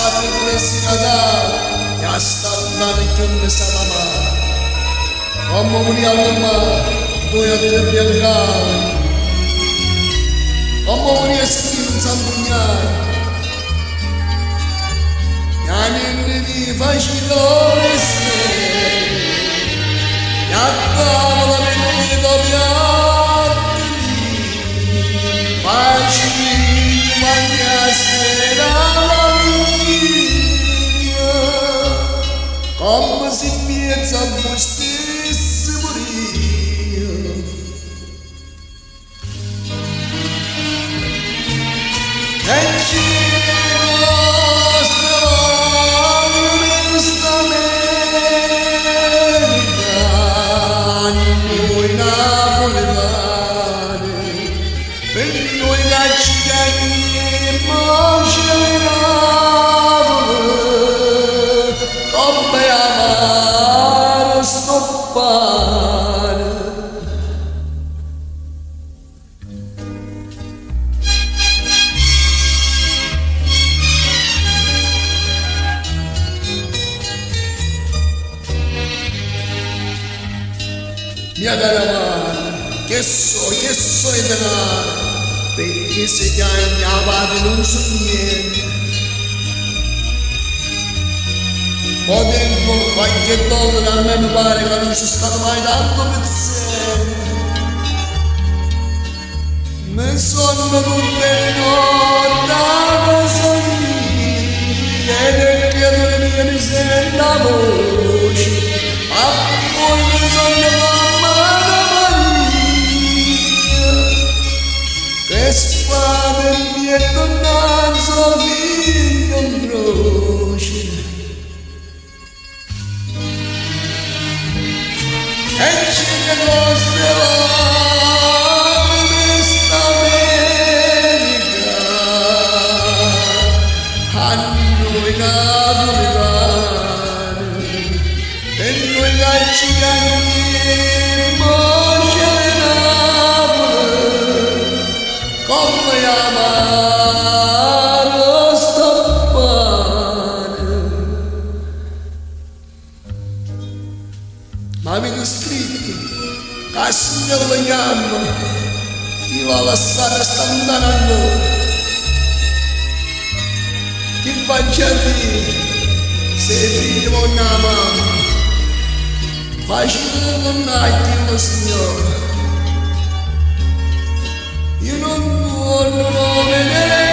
Sabiduresina yaşlarından gönlü sanama Amamın yanıma doyatıp yelgan Amamın yasin zambunya Yani nevi faşidoresi Yatta ağlamayı tabiat Faşid manyasına Como se piensa justiça morir Mi agarraban, che so e denaro, perché se chiamava non so niente. Ho tempo, qualche dollaro a me mi pare che non c'è stato mai tanto pensiero. Mi sono tutte le notti a casa mia, e nel creatore mio mi sente la voce, a poi mi sono Espada mi è tornato via un croce E c'è che nostre questa America A noi napoletani E noi gancigani Come amaro sto pane Ma avete scritto che il Signore lo chiama Ti va a lasciare sta lontana a noi Ti faccia a te Sei figlio di una mamma Facile non hai Dio Signore Io non voglio vedere